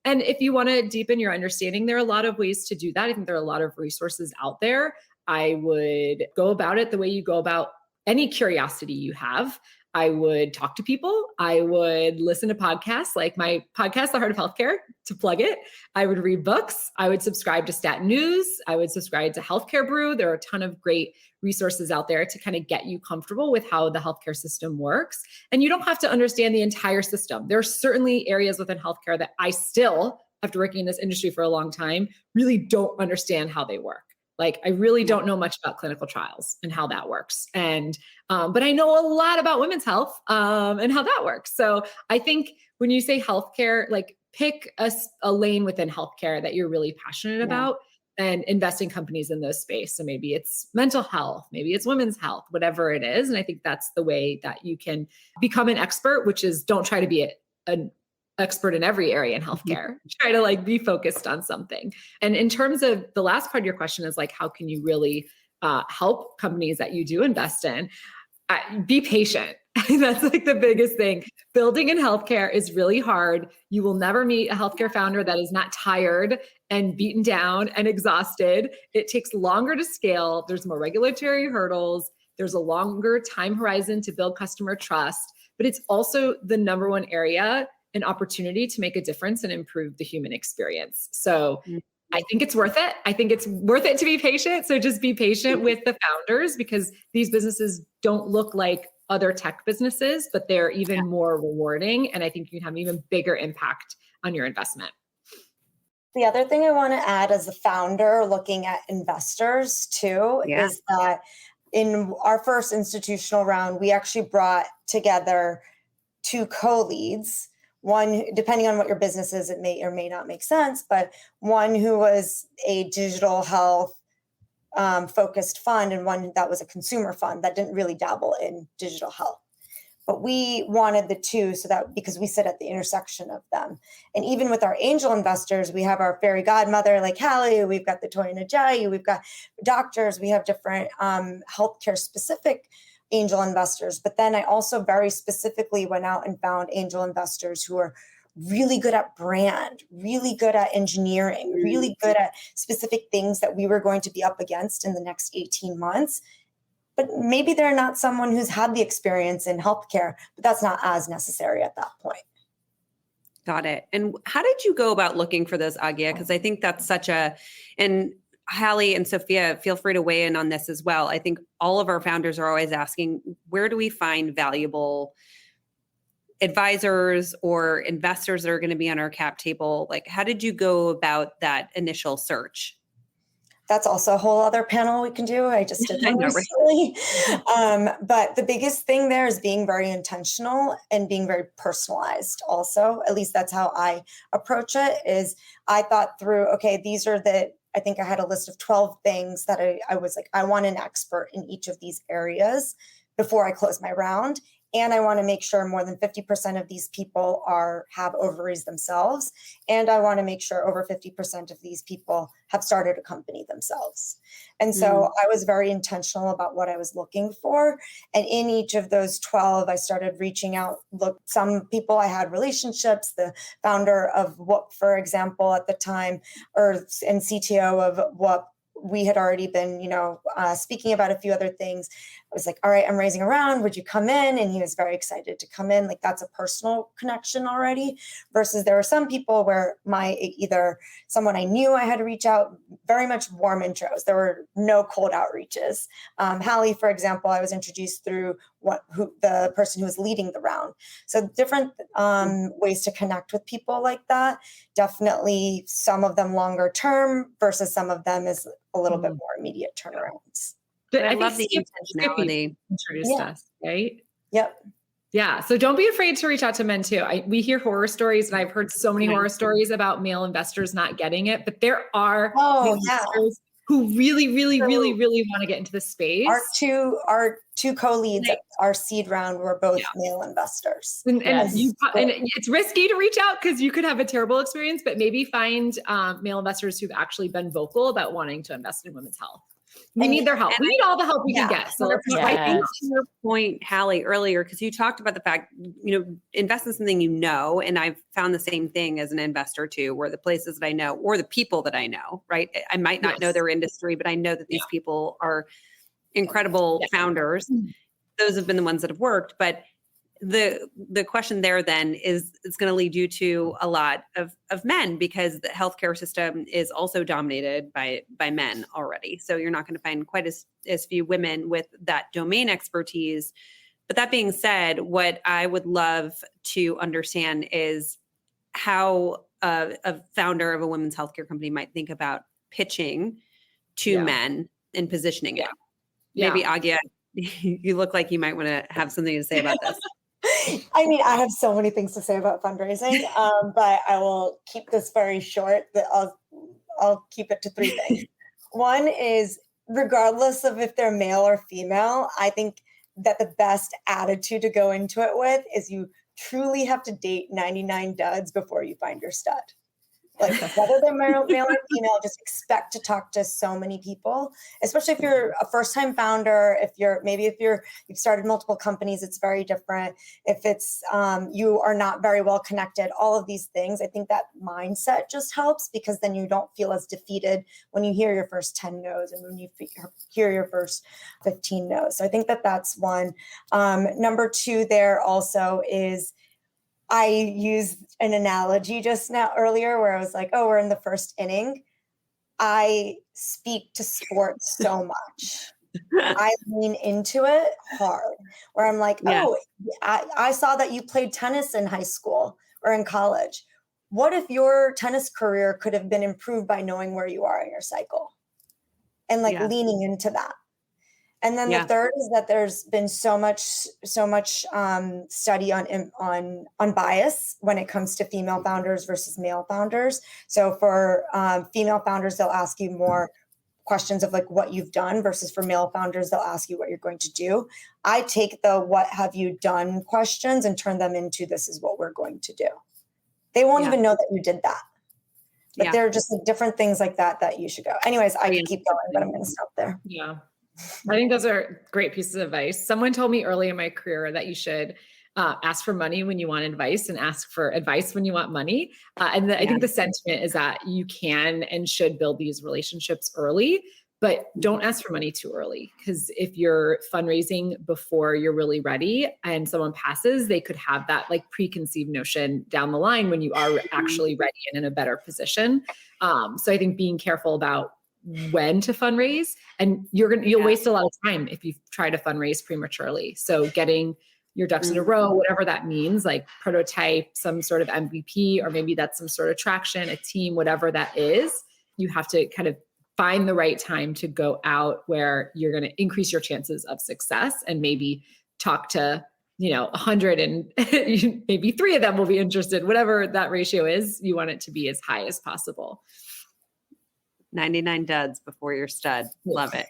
And if you want to deepen your understanding, there are a lot of ways to do that. I think there are a lot of resources out there. I would go about it the way you go about any curiosity you have. I would talk to people. I would listen to podcasts, like my podcast, The Heart of Healthcare, to plug it. I would read books. I would subscribe to Stat News. I would subscribe to Healthcare Brew. There are a ton of great resources out there to kind of get you comfortable with how the healthcare system works. And you don't have to understand the entire system. There are certainly areas within healthcare that I still, after working in this industry for a long time, really don't understand how they work. Like, I really don't know much about clinical trials and how that works. And, but I know a lot about women's health and how that works. So I think when you say healthcare, like, pick a lane within healthcare that you're really passionate about and invest in companies in those space. So maybe it's mental health, maybe it's women's health, whatever it is. And I think that's the way that you can become an expert, which is, don't try to be an expert in every area in healthcare. Try to, like, be focused on something. And in terms of the last part of your question is, like, how can you really help companies that you do invest in? Be patient. That's, like, the biggest thing. Building in healthcare is really hard. You will never meet a healthcare founder that is not tired and beaten down and exhausted. It takes longer to scale. There's more regulatory hurdles. There's a longer time horizon to build customer trust, but it's also the number one area, an opportunity to make a difference and improve the human experience. So I think it's worth it. I think it's worth it to be patient. So just be patient with the founders, because these businesses don't look like other tech businesses, but they're even more rewarding. And I think you can have an even bigger impact on your investment.
The other thing I want to add as a founder looking at investors too is that in our first institutional round, we actually brought together 2 co-leads. One, depending on what your business is, it may or may not make sense, but one who was a digital health focused fund, and one that was a consumer fund that didn't really dabble in digital health. But we wanted the 2 so that, because we sit at the intersection of them. And even with our angel investors, we have our fairy godmother like Hallie, we've got the Toy and Ajayi, we've got doctors, we have different healthcare specific angel investors. But then I also very specifically went out and found angel investors who are really good at brand, really good at engineering, really good at specific things that we were going to be up against in the next 18 months. But maybe they're not someone who's had the experience in healthcare, but that's not as necessary at that point.
Got it. And how did you go about looking for those, Aagya? Because I think that's such and Hallie and Sophia, feel free to weigh in on this as well. I think all of our founders are always asking, where do we find valuable advisors or investors that are going to be on our cap table? Like, how did you go about that initial search?
That's also a whole other panel we can do. I just did one recently. But the biggest thing there is being very intentional and being very personalized also. At least that's how I approach it. Is I thought through, okay, these are I think I had a list of 12 things that I was like, I want an expert in each of these areas before I close my round. And I want to make sure more than 50% of these people have ovaries themselves. And I want to make sure over 50% of these people have started a company themselves. And so I was very intentional about what I was looking for. And in each of those 12, I started reaching out. Look, some people I had relationships, the founder of Whoop, for example, at the time, and CTO of Whoop, we had already been, speaking about a few other things. I was like, all right, I'm raising a round. Would you come in? And he was very excited to come in. Like, that's a personal connection already, versus there were some people where either someone I knew I had to reach out, very much warm intros. There were no cold outreaches. Hallie, for example, I was introduced through the person who was leading the round. So different ways to connect with people like that. Definitely some of them longer term versus some of them is a little bit more immediate turnarounds.
But I love the intentionality.
Introduced us, right?
Yep.
Yeah. So don't be afraid to reach out to men too. We hear horror stories, and I've heard so many horror stories about male investors not getting it, but there are investors who really, really, really, really want to get into the space.
Our two co-leads at our seed round were both male investors.
And it's risky to reach out because you could have a terrible experience, but maybe find male investors who've actually been vocal about wanting to invest in women's health. We need their help. We need all the help we can get. So
I think to your point, Hallie, earlier, because you talked about the fact, invest in something and I've found the same thing as an investor too, where the places that I know or the people that I know, right? I might not know their industry, but I know that these people are incredible founders. Those have been the ones that have worked. But the question there then is, it's going to lead you to a lot of men, because the healthcare system is also dominated by men already. So you're not going to find quite as few women with that domain expertise. But that being said, what I would love to understand is how a founder of a women's healthcare company might think about pitching to men and positioning it. Maybe Aagya, you look like you might want to have something to say about this.
I mean, I have so many things to say about fundraising, but I will keep this very short. I'll keep it to 3 things. One is, regardless of if they're male or female, I think that the best attitude to go into it with is you truly have to date 99 duds before you find your stud. Like, whether they're male or female, just expect to talk to so many people, especially if you're a first-time founder. If you've started multiple companies, it's very different. If it's you are not very well connected, all of these things, I think that mindset just helps, because then you don't feel as defeated when you hear your first 10 no's and when you hear your first 15 no's. So I think that that's one. Number 2 there also is, I used an analogy just now earlier where I was like, we're in the first inning. I speak to sports so much. I lean into it hard, where I'm like, I saw that you played tennis in high school or in college. What if your tennis career could have been improved by knowing where you are in your cycle? And leaning into that. And then the third is that there's been so much study on bias when it comes to female founders versus male founders. So for female founders, they'll ask you more questions of like what you've done, versus for male founders, they'll ask you what you're going to do. I take the what have you done questions and turn them into this is what we're going to do. They won't even know that you did that. But there are just different things like that you should go. Anyways, I can keep going, but I'm going to stop there.
Yeah. I think those are great pieces of advice. Someone told me early in my career that you should ask for money when you want advice and ask for advice when you want money. I think the sentiment is that you can and should build these relationships early, but don't ask for money too early. Because if you're fundraising before you're really ready and someone passes, they could have that like preconceived notion down the line when you are actually ready and in a better position. So I think being careful about when to fundraise, and you'll waste a lot of time if you try to fundraise prematurely. So getting your ducks in a row, whatever that means, like prototype, some sort of MVP, or maybe that's some sort of traction, a team, whatever that is, you have to kind of find the right time to go out where you're going to increase your chances of success, and maybe talk to 100 and maybe 3 of them will be interested, whatever that ratio is, you want it to be as high as possible.
99 duds before you're stud. Love it.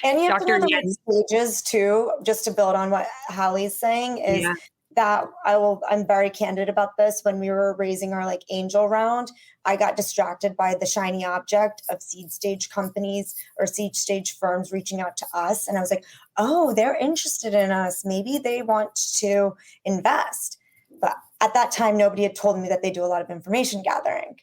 And you have to
Dr.
know the
Yen.
right stages too, just to build on what Hallie's saying is
Yeah.
that I'm very candid about this. When we were raising our like angel round, I got distracted by the shiny object of seed stage companies or seed stage firms reaching out to us. And I was like, oh, they're interested in us. Maybe they want to invest. But at that time, nobody had told me that they do a lot of information gathering.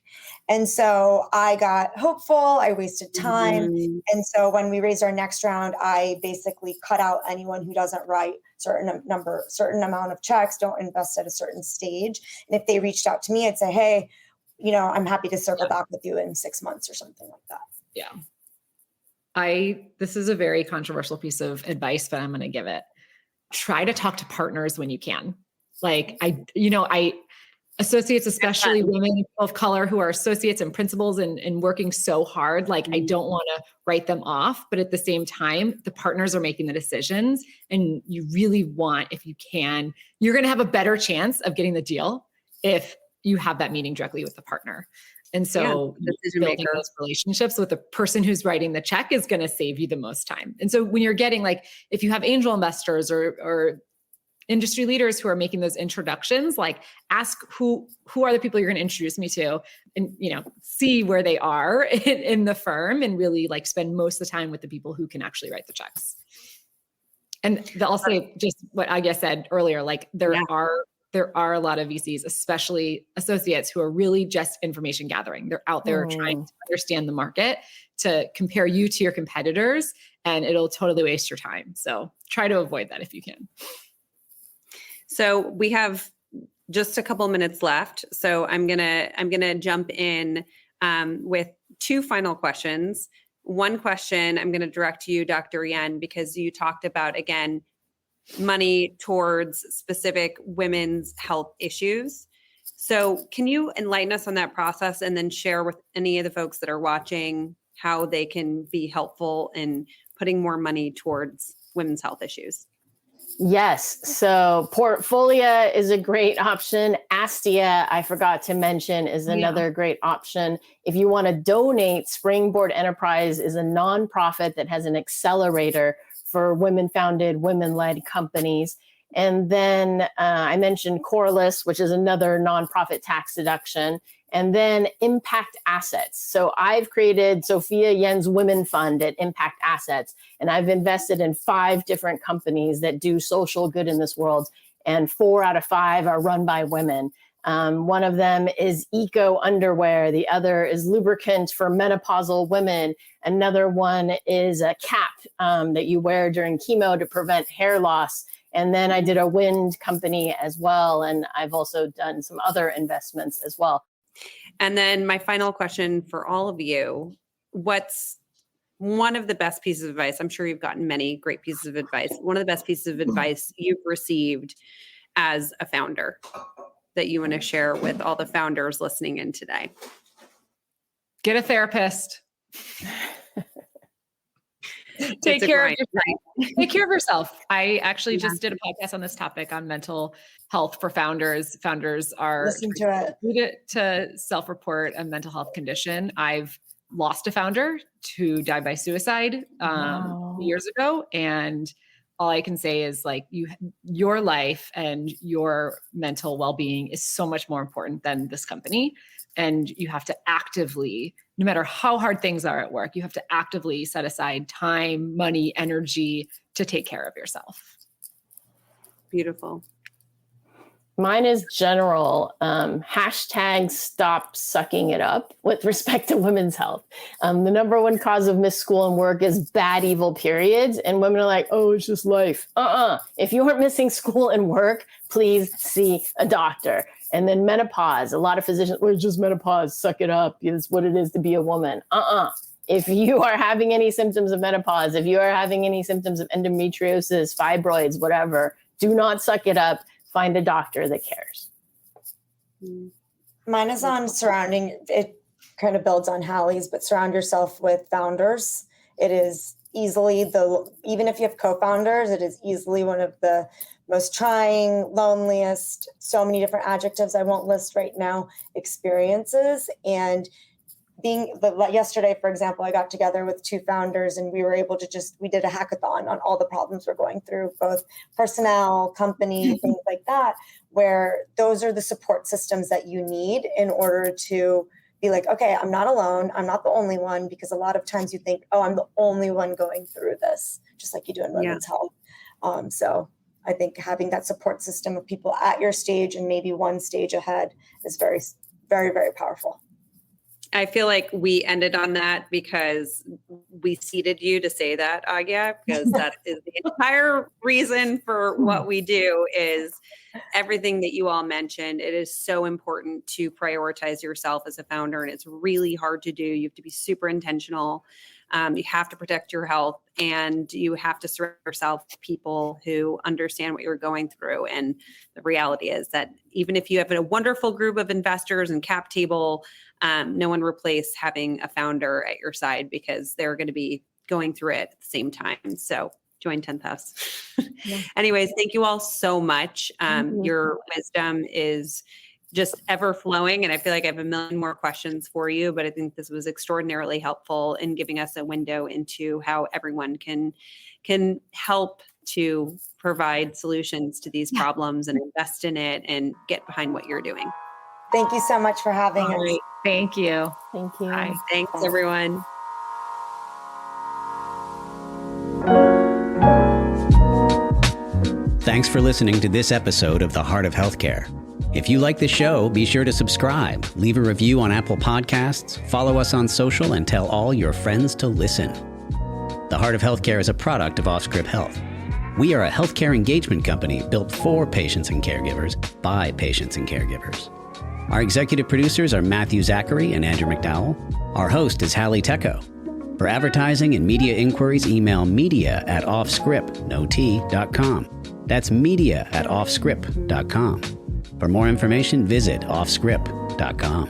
And so I got hopeful, I wasted time.
Mhm.
And so when we raised our next round, I basically cut out anyone who doesn't write certain amount of checks, don't invest at a certain stage. And if they reached out to me, I'd say, hey, I'm happy to circle back with you in 6 months or something like that.
Yeah. This is a very controversial piece of advice, but I'm going to give it. Try to talk to partners when you can. Like associates, especially women of color who are associates and principals and working so hard. Like, I don't want to write them off, but at the same time, the partners are making the decisions, and you really want, if you can, you're going to have a better chance of getting the deal if you have that meeting directly with the partner. And so building those relationships with the person who's writing the check is going to save you the most time. And so when you're getting, like, if you have angel investors or industry leaders who are making those introductions, like, ask who are the people you're going to introduce me to, and, see where they are in the firm, and really like spend most of the time with the people who can actually write the checks. And I'll say just what Aagya said earlier, like there are a lot of VCs, especially associates, who are really just information gathering. They're out there trying to understand the market to compare you to your competitors, and it'll totally waste your time. So try to avoid that if you can.
So we have just a couple minutes left. So I'm gonna jump in with two final questions. One question I'm gonna direct to you, Dr. Yen, because you talked about, again, money towards specific women's health issues. So can you enlighten us on that process, and then share with any of the folks that are watching how they can be helpful in putting more money towards women's health issues?
Yes. So Portfolio is a great option. Astia, I forgot to mention, is another great option. If you want to donate, Springboard Enterprise is a nonprofit that has an accelerator for women-founded, women-led companies. And then I mentioned Corliss, which is another nonprofit tax deduction. And then Impact Assets. So I've created Sophia Yen's Women Fund at Impact Assets, and I've invested in 5 different companies that do social good in this world, and 4 out of 5 are run by women. One of them is Eco Underwear. The other is lubricant for menopausal women. Another one is a cap that you wear during chemo to prevent hair loss. And then I did a wind company as well, and I've also done some other investments as well.
And then my final question for all of you, what's one of the best pieces of advice? I'm sure you've gotten many great pieces of advice. One of the best pieces of advice you've received as a founder that you want to share with all the founders listening in today?
Get a therapist. Take care of yourself. I actually just did a podcast on this topic on mental health for founders. Founders are to self-report a mental health condition. I've lost a founder who died by suicide years ago, and all I can say is, like, your life and your mental well-being is so much more important than this company. And you have to actively, no matter how hard things are at work, you have to actively set aside time, money, energy to take care of yourself.
Beautiful.
Mine is general. Hashtag stop sucking it up with respect to women's health. The number one cause of missed school and work is bad, evil periods. And women are like, oh, it's just life. If you aren't missing school and work, please see a doctor. And then menopause. A lot of physicians, well, it's just menopause, suck it up. It's what it is to be a woman. If you are having any symptoms of menopause, if you are having any symptoms of endometriosis, fibroids, whatever, do not suck it up. Find a doctor that cares.
Mine is on surrounding, it kind of builds on Hallie's, but surround yourself with founders. It is easily even if you have co-founders, it is easily one of the most trying, loneliest, so many different adjectives I won't list right now, experiences. And yesterday, for example, I got together with 2 founders and we were able to we did a hackathon on all the problems we're going through, both personnel, company, things like that, where those are the support systems that you need in order to be like, okay, I'm not alone. I'm not the only one, because a lot of times you think, oh, I'm the only one going through this, just like you do in women's health. So I think having that support system of people at your stage and maybe one stage ahead is very, very, very powerful.
I feel like we ended on that because we seeded you to say that, Aagya, because that is the entire reason for what we do is everything that you all mentioned. It is so important to prioritize yourself as a founder, and it's really hard to do. You have to be super intentional. You have to protect your health, and you have to surround yourself with people who understand what you're going through. And the reality is that even if you have a wonderful group of investors and cap table, no one replace having a founder at your side, because they're going to be going through it at the same time. So join 10th House. Anyways, thank you all so much. Your wisdom is just ever flowing. And I feel like I have a million more questions for you, but I think this was extraordinarily helpful in giving us a window into how everyone can help to provide solutions to these problems and invest in it and get behind what you're doing.
Thank you so much for having us.
Right. Thank you.
Thank you.
Bye.
Thanks, everyone.
Thanks for listening to this episode of The Heart of Healthcare. If you like the show, be sure to subscribe, leave a review on Apple Podcasts, follow us on social, and tell all your friends to listen. The Heart of Healthcare is a product of Offscript Health. We are a healthcare engagement company built for patients and caregivers by patients and caregivers. Our executive producers are Matthew Zachary and Andrew McDowell. Our host is Hallie Tecco. For advertising and media inquiries, email media@offscript.com. That's media@offscript.com. For more information, visit offscript.com.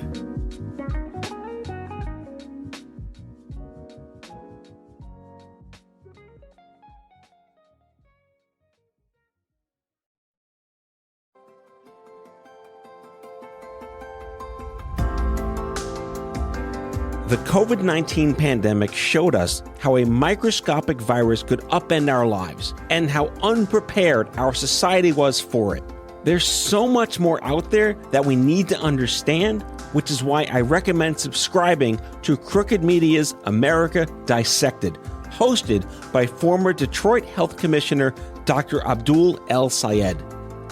The COVID-19 pandemic showed us how a microscopic virus could upend our lives and how unprepared our society was for it. There's so much more out there that we need to understand, which is why I recommend subscribing to Crooked Media's America Dissected, hosted by former Detroit Health Commissioner Dr. Abdul El Sayed.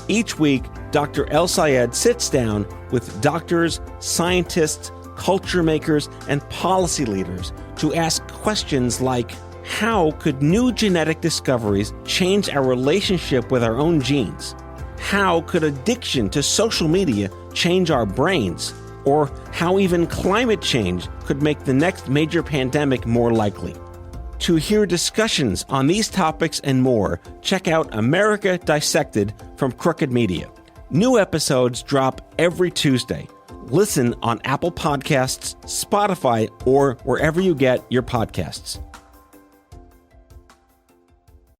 Each week, Dr. El Sayed sits down with doctors, scientists, culture makers, and policy leaders to ask questions like, how could new genetic discoveries change our relationship with our own genes? How could addiction to social media change our brains? Or how even climate change could make the next major pandemic more likely? To hear discussions on these topics and more, check out America Dissected from Crooked Media. New episodes drop every Tuesday. Listen on Apple Podcasts, Spotify, or wherever you get your podcasts.